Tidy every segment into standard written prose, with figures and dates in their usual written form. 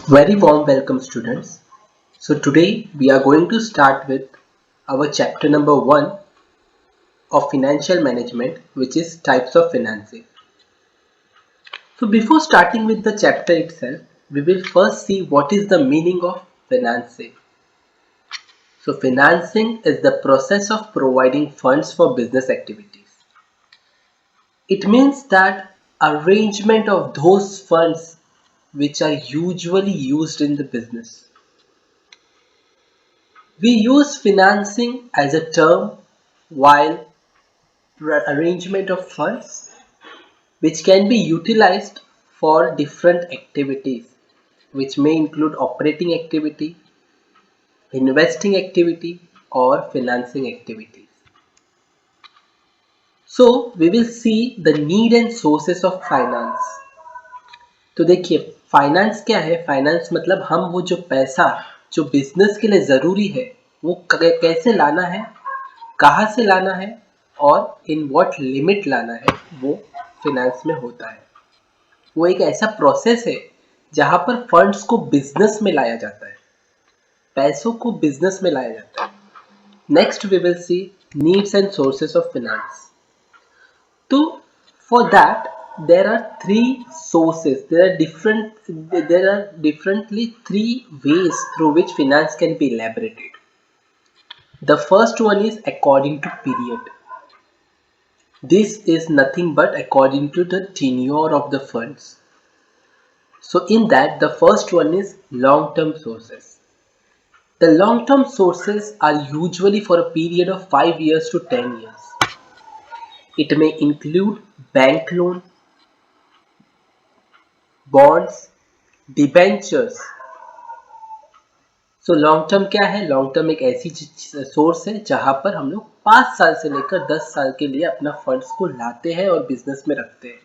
Very warm welcome, students. So today we are going to start with our chapter number 1 of financial management, which is types of financing. So before starting with the chapter itself, we will first see what is the meaning of financing. So financing is the process of providing funds for business activities. It means that arrangement of those funds which are usually used in the business. We use financing as a term while arrangement of funds which can be utilized for different activities, which may include operating activity, investing activity, or financing activities. So we will see the need and sources of finance. तो देखिए finance क्या है। Finance मतलब हम वो जो पैसा जो बिजनेस के लिए ज़रूरी है वो कैसे लाना है, कहाँ से लाना है और इन व्हाट लिमिट लाना है, वो फाइनेंस में होता है। वो एक ऐसा प्रोसेस है जहाँ पर फंड्स को बिजनेस में लाया जाता है, पैसों को बिजनेस में लाया जाता है। Next we will see needs and sources of finance. तो for that there are three sources. There are differently three ways through which finance can be elaborated. The first one is according to period. This is nothing but according to the tenure of the funds. So in that, the first one is long-term sources. The long-term sources are usually for a period of 5 years to 10 years. It may include bank loan, bonds, debentures. So long term क्या है? Long term एक ऐसी source है जहां पर हम लोग 5 साल से लेकर 10 साल के लिए अपना फंड्स को लाते हैं और बिजनेस में रखते हैं।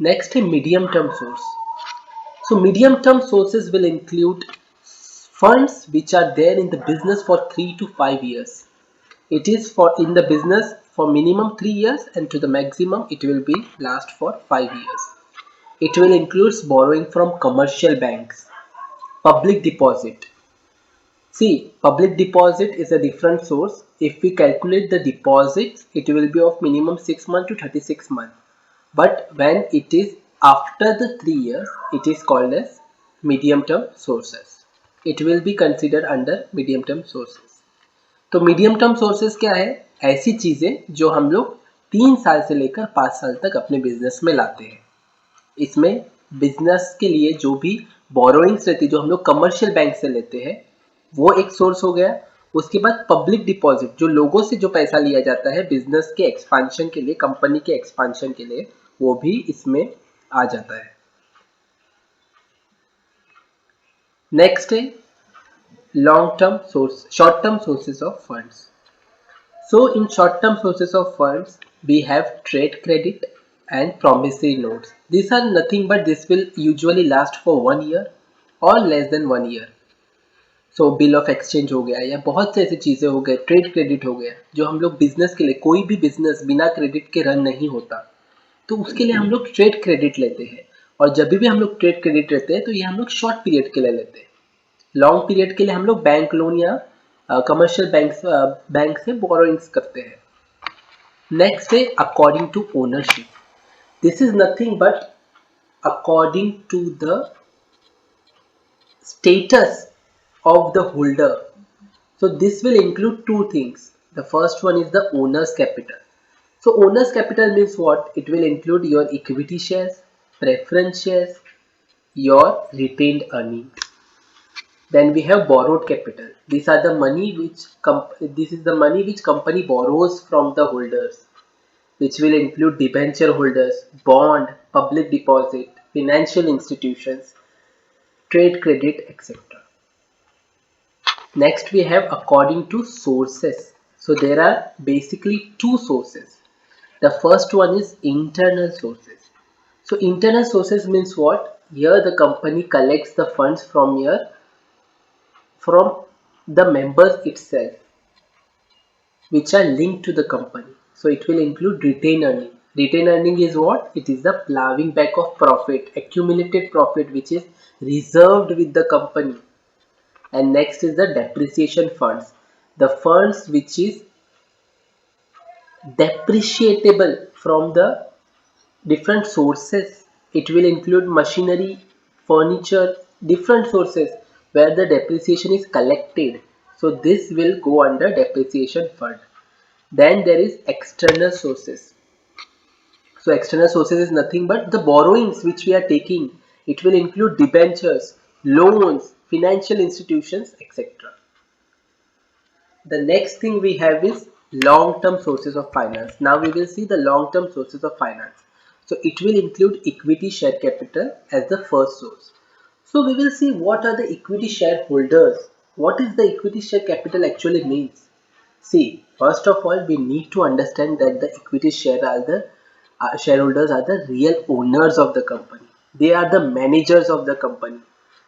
नेक्स्ट है medium term source. So medium term sources will include funds which are there in the business for 3 to 5 years. It is for in the business for minimum 3 years and to the maximum it will be last for 5 years. It will include borrowing from commercial banks. Public deposit. See, public deposit is a different source. If we calculate the deposits, it will be of minimum 6 months to 36 months. But when it is after the 3 years, it is called as medium term sources. It will be considered under medium term sources. तो medium term sources क्या है? ऐसी चीजें जो हम लोग 3 साल से लेकर 5 साल तक अपने बिजनेस में लाते हैं। इसमें बिजनेस के लिए जो भी बोरोइंग्स रहती है जो हम लोग कमर्शियल बैंक से लेते हैं वो एक सोर्स हो गया। उसके बाद पब्लिक डिपॉजिट, जो लोगों से जो पैसा लिया जाता है बिजनेस के एक्सपांशन के लिए, कंपनी के एक्सपांशन के लिए, वो भी इसमें आ जाता है। नेक्स्ट है long term source, short term sources of funds. So in short term sources of funds we have trade credit and promissory notes. These are nothing but this will usually last for 1 year or less than 1 year. So bill of exchange हो गया या बहुत से ऐसी चीज़ें हो गए, trade credit हो गया, जो हम लोग बिजनेस के लिए, कोई भी बिजनेस बिना क्रेडिट के रन नहीं होता, तो उसके लिए हम लोग ट्रेड क्रेडिट लेते हैं। और जब भी हम लोग ट्रेड क्रेडिट लेते हैं तो ये हम लोग शॉर्ट पीरियड के लिए लेते हैं। लॉन्ग पीरियड के लिए हम लोग बैंक लोन या कमर्शियल बैंक से बोरोइंग्स करते हैं। नेक्स्ट है according to ownership. This is nothing but according to the status of the holder. So this will include two things. The first one is the owner's capital. So owner's capital means what? It will include your equity shares, preference shares, your retained earning. Then we have borrowed capital. These are the money which this is the money which company borrows from the holders, which will include debenture holders, bond, public deposit, financial institutions, trade credit, etc. Next we have according to sources. So there are basically two sources. The first one is internal sources. So internal sources means what? Here the company collects the funds from the members itself, which are linked to the company. So it will include retained earning. Retained earning is what? It is the plowing back of profit, accumulated profit which is reserved with the company. And next is the depreciation funds. The funds which is depreciable from the different sources. It will include machinery, furniture, different sources where the depreciation is collected. So this will go under depreciation fund. Then there is external sources. So external sources is nothing but the borrowings which we are taking. It will include debentures, loans, financial institutions, etc. The next thing we have is long-term sources of finance. Now we will see the long-term sources of finance. So it will include equity share capital as the first source. So we will see what are the equity shareholders. What is the equity share capital actually means? See, first of all, we need to understand that the equity share are the shareholders are the real owners of the company. They are the managers of the company,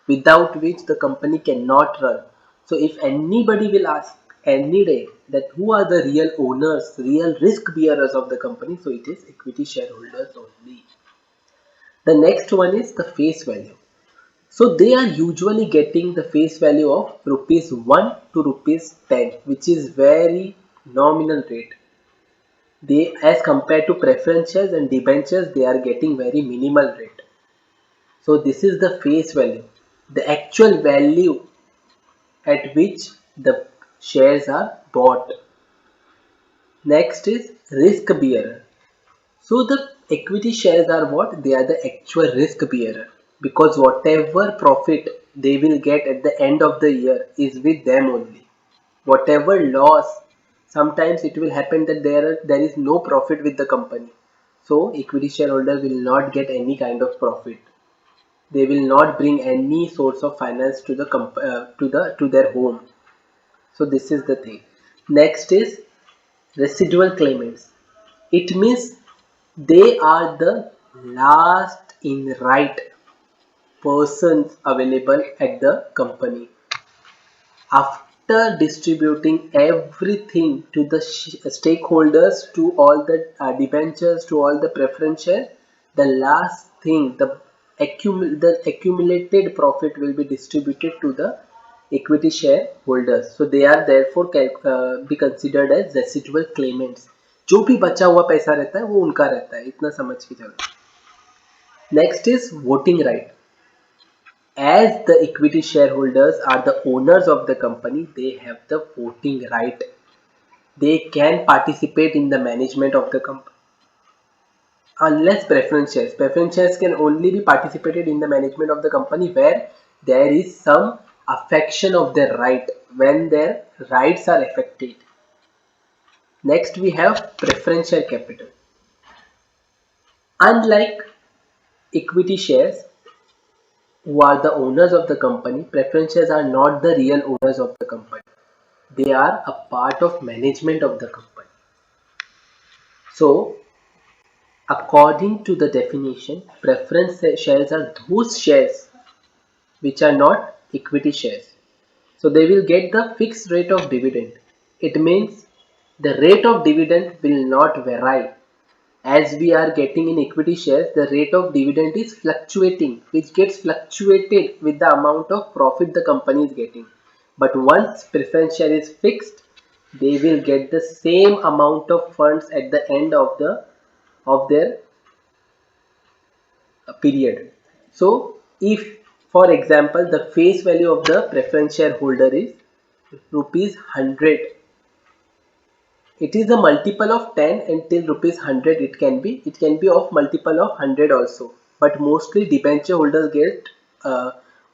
without which the company cannot run. So if anybody will ask any day that who are the real owners, real risk bearers of the company, so it is equity shareholders only. The next one is the face value. So they are usually getting the face value of rupees 1 to rupees 10, which is very nominal rate. They, as compared to preference shares and debentures, they are getting very minimal rate. So this is the face value, the actual value at which the shares are bought. Next is risk bearer. So the equity shares are what? They are the actual risk bearer, because whatever profit they will get at the end of the year is with them only. Whatever loss, sometimes it will happen that there is no profit with the company. So equity shareholders will not get any kind of profit. They will not bring any source of finance to the to their home. So this is the thing. Next is residual claimants. It means they are the last in right persons available at the company. After distributing everything to the stakeholders, to all the debentures, to all the preference shares, the last thing, the accumulated profit will be distributed to the equity shareholders. So they are therefore be considered as residual claimants. जो भी बचा हुआ पैसा रहता है वो उनका रहता है, इतना समझ के चलो. Next is voting right. As the equity shareholders are the owners of the company, they have the voting right. They can participate in the management of the company. Unless preference shares. Preference shares can only be participated in the management of the company where there is some affection of their right, when their rights are affected. Next we have preference share capital. Unlike equity shares, who are the owners of the company, preference shares are not the real owners of the company. They are a part of management of the company. So, according to the definition, preference shares are those shares which are not equity shares. So they will get the fixed rate of dividend. It means the rate of dividend will not vary. As we are getting in equity shares, the rate of dividend is fluctuating, which gets fluctuated with the amount of profit the company is getting. But once preference share is fixed, they will get the same amount of funds at the end of their period. So if, for example, the face value of the preference shareholder is rupees 100, it is a multiple of 10 until rupees 100. It can be of multiple of 100 also, but mostly debenture holders get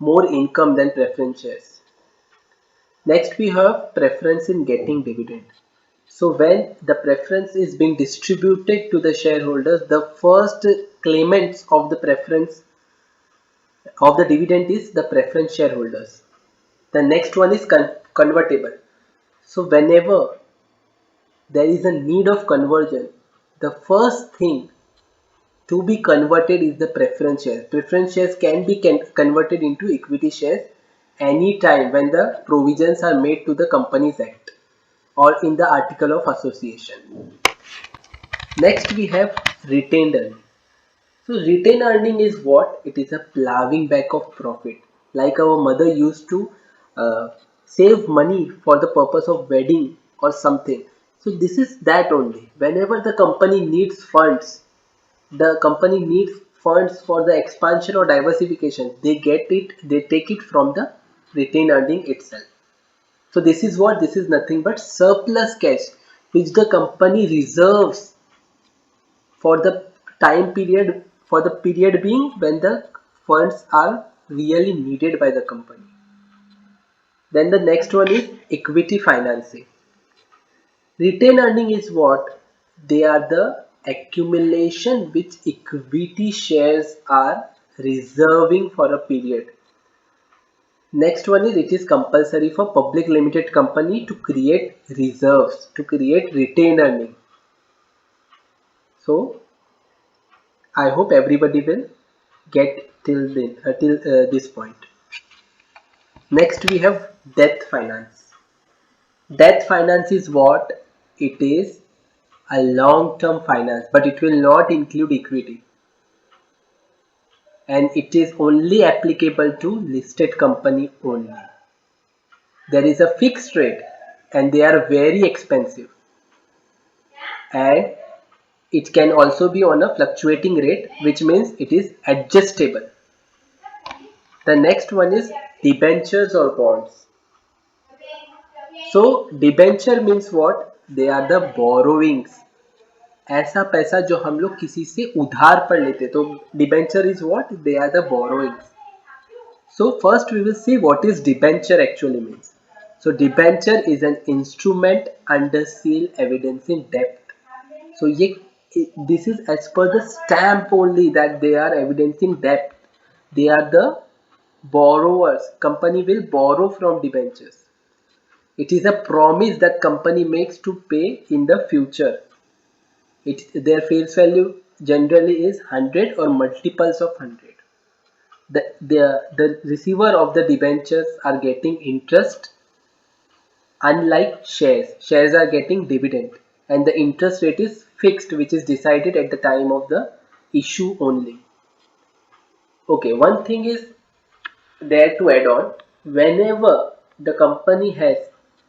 more income than preference shares. Next we have preference in getting dividend. So when the preference is being distributed to the shareholders, the first claimants of the preference of the dividend is the preference shareholders. The next one is convertible. So whenever there is a need of conversion, the first thing to be converted is the preference shares. Preference shares can be converted into equity shares anytime when the provisions are made to the Companies Act or in the Article of Association. Next we have retained earning. So retained earning is what? It is a plowing back of profit. Like our mother used to uh, save money for the purpose of wedding or something. So this is that only. Whenever the company needs funds for the expansion or diversification, they take it from the retained earning itself. So this is what? This is nothing but surplus cash which the company reserves for the for the period being when the funds are really needed by the company. Then the next one is equity financing. Retained earning is what? They are the accumulation which equity shares are reserving for a period. Next one is, it is compulsory for public limited company to create reserves, to create retained earning. So I hope everybody will get till this point. Next we have debt finance. Debt finance is what? It is a long-term finance, but it will not include equity, and it is only applicable to listed company only. There is a fixed rate and they are very expensive, and it can also be on a fluctuating rate, which means it is adjustable. The next one is debentures or bonds. So debenture means what? They are the borrowings, ऐसा पैसा जो हम लोग किसी से उधार पर लेते, तो debenture is what? They are the borrowings. So first we will see what is debenture actually means. So debenture is an instrument under seal evidencing debt. So this is as per the stamp only that they are evidencing debt. They are the borrowers. Company will borrow from debentures. It is a promise that company makes to pay in the future. Their face value generally is 100 or multiples of 100. The receiver of the debentures are getting interest, unlike shares. Shares are getting dividend, and the interest rate is fixed, which is decided at the time of the issue only. Okay, one thing is there to add on. Whenever the company has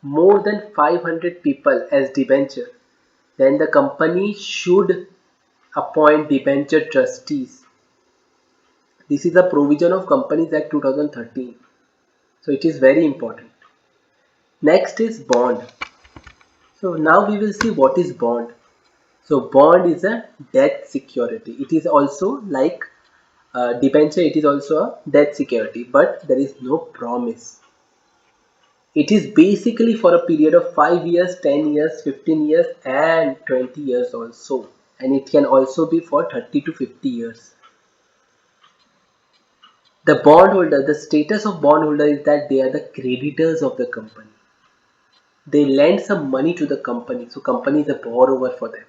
more than 500 people as debenture, then the company should appoint debenture trustees. This is a provision of Companies Act 2013. So it is very important. Next is bond. So now we will see what is bond. So bond is a debt security. It is also like debenture, it is also a debt security, but there is no promise. It is basically for a period of 5 years, 10 years, 15 years and 20 years also. And it can also be for 30 to 50 years. The bondholder, the status of bondholder is that they are the creditors of the company. They lend some money to the company, so company is a borrower for them.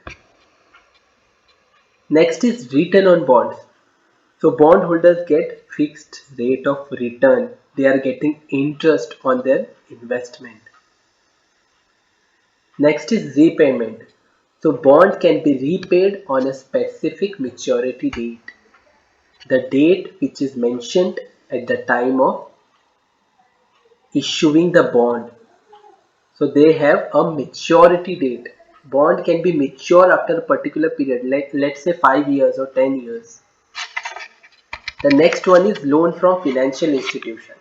Next is return on bonds. So bondholders get fixed rate of return. They are getting interest on their investment. Next is repayment. So bond can be repaid on a specific maturity date. The date which is mentioned at the time of issuing the bond. So they have a maturity date. Bond can be mature after a particular period, like let's say 5 years or 10 years. The next one is loan from financial institution.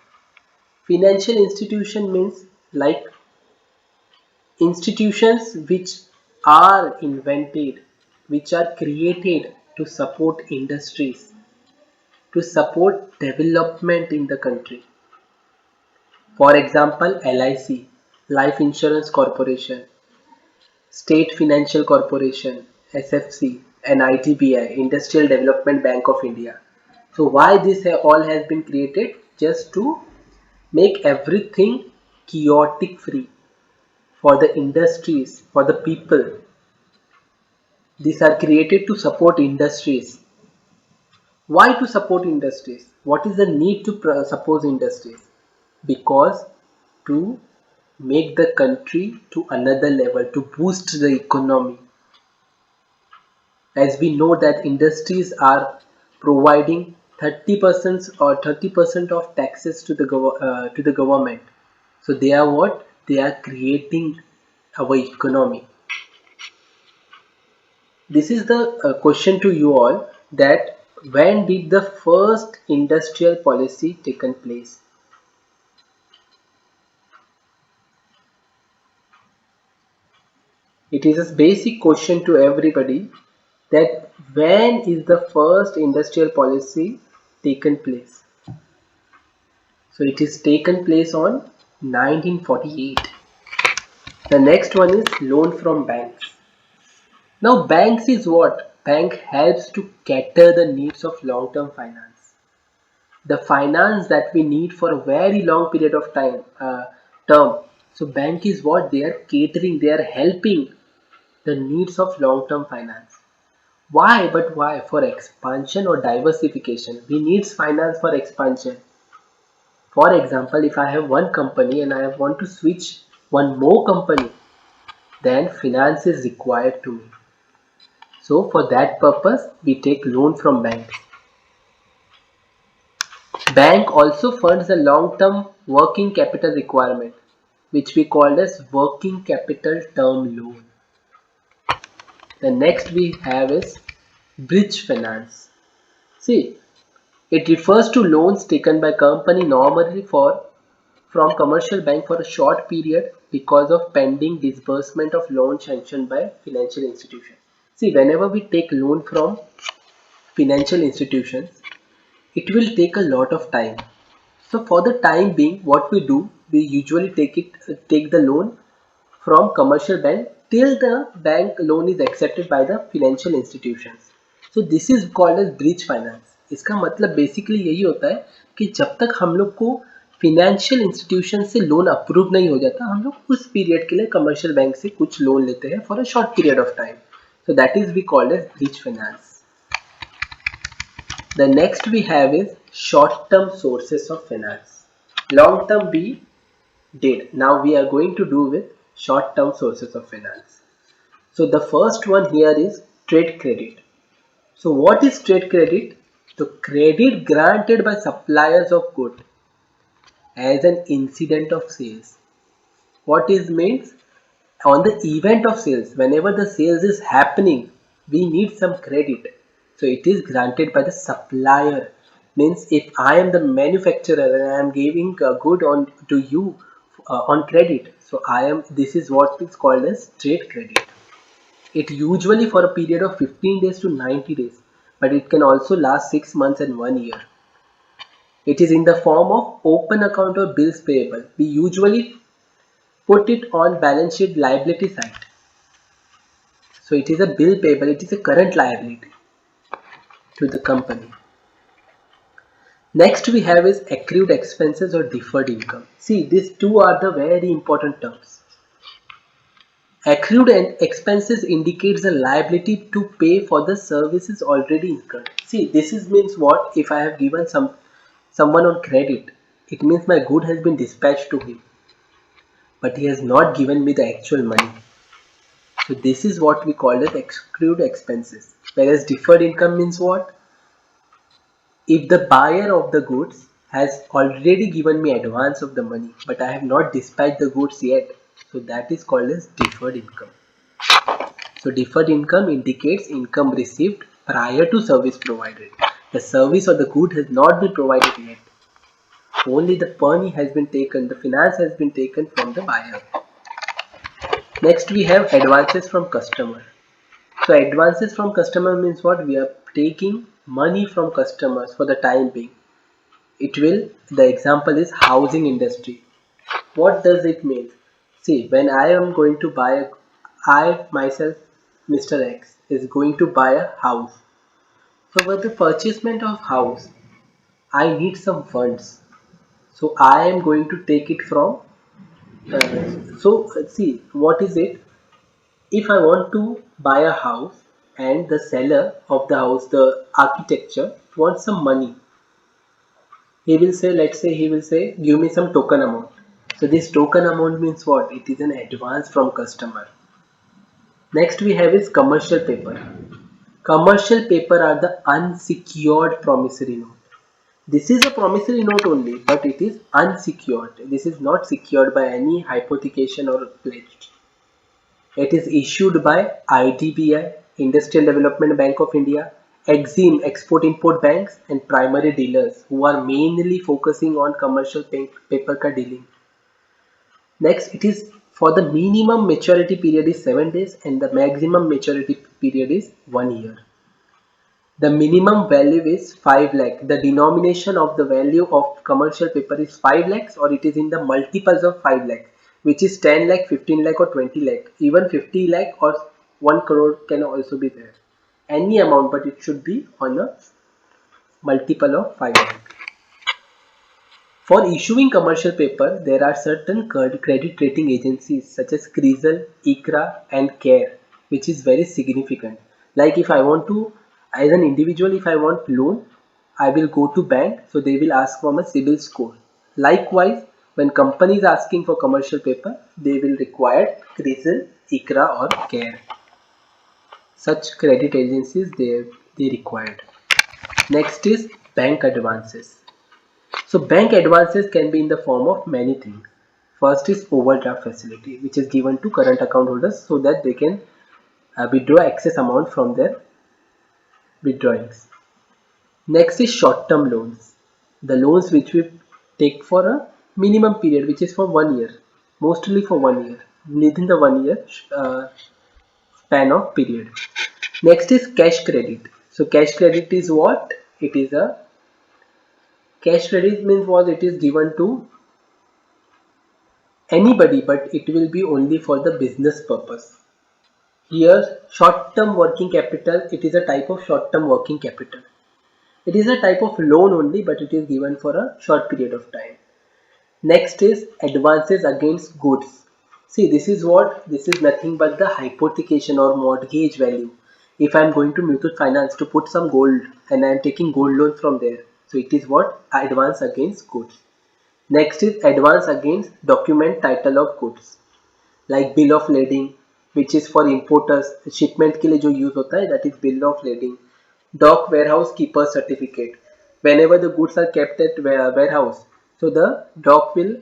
Financial institution means like institutions which are invented, which are created to support industries, to support development in the country. For example, LIC, Life Insurance Corporation, State Financial Corporation, SFC, and IDBI, Industrial Development Bank of India. So why this all has been created? Just to make everything chaotic free for the industries, for the people. These are created to support industries. Why to support industries? What is the need to support industries? Because to make the country to another level, to boost the economy. as we know that industries are providing 30% or 30% of taxes to the government. So they are what? They are creating our economy. This is the question to you all, that when did the first industrial policy taken place? It is a basic question to everybody, that when is the first industrial policy taken place? So it is taken place on 1948. The next one is loan from banks. Now banks is what? Bank helps to cater the needs of long-term finance. The finance that we need for a very long period of time, term. So bank is what? They are catering, they are helping the needs of long-term finance. Why? But why? For expansion or diversification. We need finance for expansion. For example, if I have one company and I want to switch one more company, then finance is required to me. So for that purpose, we take loan from banks. Bank also funds the long-term working capital requirement, which we call as working capital term loan. The next we have is bridge finance. See, it refers to loans taken by company normally from commercial bank for a short period because of pending disbursement of loan sanctioned by financial institution. See, whenever we take loan from financial institutions, it will take a lot of time. So for the time being, what we do, we usually take the loan from commercial bank till the bank loan is accepted by the financial institutions. So this is called as bridge finance. इसका मतलब basically यही होता है कि जब तक हम लोग को फिनेंशियल इंस्टीट्यूशन से लोन अप्रूव नहीं हो जाता, हम लोग उस पीरियड के लिए कमर्शियल बैंक से कुछ लोन लेते हैं for a short period of time. So that is we call as bridge finance. The next we have is short-term sources of finance. Long-term we did. Now we are going to do with short-term sources of finance. So the first one here is trade credit. So what is trade credit? The credit granted by suppliers of goods as an incident of sales. What is means? On the event of sales, whenever the sales is happening, we need some credit. So it is granted by the supplier. Means if I am the manufacturer and I am giving a good on to you on credit, so this is what is called as trade credit. It usually for a period of 15 days to 90 days, but it can also last 6 months and 1 year. It is in the form of open account or bills payable. We usually put it on balance sheet liability side. So it is a bill payable, it is a current liability to the company. Next we have is accrued expenses or deferred income. See, these two are the very important terms. Accrued expenses indicates the liability to pay for the services already incurred. See, this means what? If I have given someone on credit, it means my good has been dispatched to him, but he has not given me the actual money. So this is what we call as accrued expenses. Whereas deferred income means what? If the buyer of the goods has already given me advance of the money, but I have not dispatched the goods yet, so that is called as deferred income. So deferred income indicates income received prior to service provided. The service or the good has not been provided yet. Only the money has been taken, the finance has been taken from the buyer. Next we have advances from customer. So advances from customer means what? We are taking money from customers for the time being. The example is housing industry. What does it mean? See, when I am going to buy I myself, Mr. X, is going to buy a house. So for the purchasement of house, I need some funds. So I am going to take it from, see, what is it? If I want to buy a house and the seller of the house, the architecture, wants some money, he will say, let's say he will say, give me some token amount. So this token amount means what? It is an advance from customer. Next we have is commercial paper. Commercial paper are the unsecured promissory note. This is a promissory note only, but it is unsecured. This is not secured by any hypothecation or pledge. It is issued by IDBI, Industrial Development Bank of India, Exim, Export-Import banks, and primary dealers who are mainly focusing on commercial paper ka dealing. Next, it is for the minimum maturity period is 7 days and the maximum maturity period is 1 year. The minimum value is 5 lakh. The denomination of the value of commercial paper is 5 lakhs or it is in the multiples of 5 lakh, which is 10 lakh, 15 lakh or 20 lakh. Even 50 lakh or 1 crore can also be there. Any amount, but it should be on a multiple of 5 lakh. For issuing commercial paper, there are certain credit rating agencies such as CRISIL, ICRA and CARE, which is very significant. Like if I want to, as an individual, if I want loan, I will go to bank, so they will ask for my CIBIL score. Likewise, when company is asking for commercial paper, they will require CRISIL, ICRA or CARE. Such credit agencies they required. Next is bank advances. So bank advances can be in the form of many things. First is overdraft facility, which is given to current account holders so that they can withdraw excess amount from their withdrawings. Next is short-term loans. The loans which we take for a minimum period, which is for 1 year, mostly for 1 year, within the 1 year span of period. Next is cash credit. So cash credit is what? It is a cash credit means what it is given to anybody, but it will be only for the business purpose. Here, short-term working capital, it is a type of short-term working capital. It is a type of loan only, but it is given for a short period of time. Next is advances against goods. See, this is what? This is nothing but the hypothecation or mortgage value. If I am going to mutual finance to put some gold and I am taking gold loan from there, so it is what? Advance against goods. Next is advance against document title of goods, like bill of lading, which is for importers. Shipment के लिए जो use होता है, that is bill of lading. Dock warehouse keeper certificate. Whenever the goods are kept at warehouse, so the dock will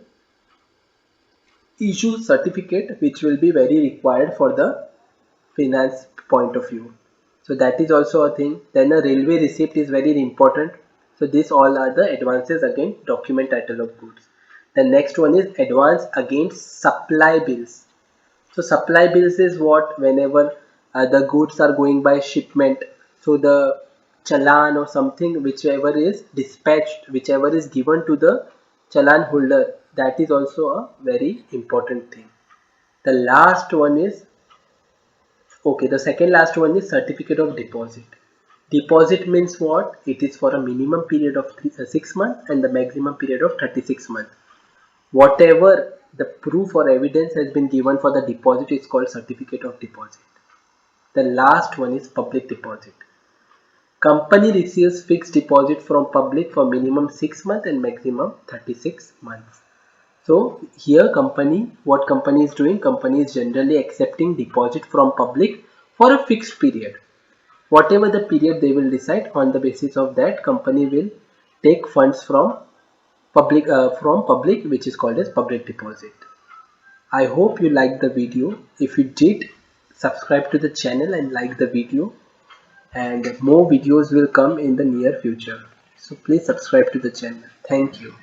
issue certificate, which will be very required for the finance point of view. So that is also a thing. Then a railway receipt is very important. So these all are the advances against document title of goods. The next one is advance against supply bills. So supply bills is what? Whenever the goods are going by shipment, so the challan or something, whichever is dispatched, whichever is given to the challan holder, that is also a very important thing. The last one is, okay, the second last one is certificate of deposit. Deposit means what? It is for a minimum period of 6 months and the maximum period of 36 months. Whatever the proof or evidence has been given for the deposit is called certificate of deposit. The last one is public deposit. Company receives fixed deposit from public for minimum 6 months and maximum 36 months. So here what company is doing? Company is generally accepting deposit from public for a fixed period. Whatever the period they will decide, on the basis of that, company will take funds from public, which is called as public deposit. I hope you liked the video. If you did, subscribe to the channel and like the video, and more videos will come in the near future. So please subscribe to the channel. Thank you.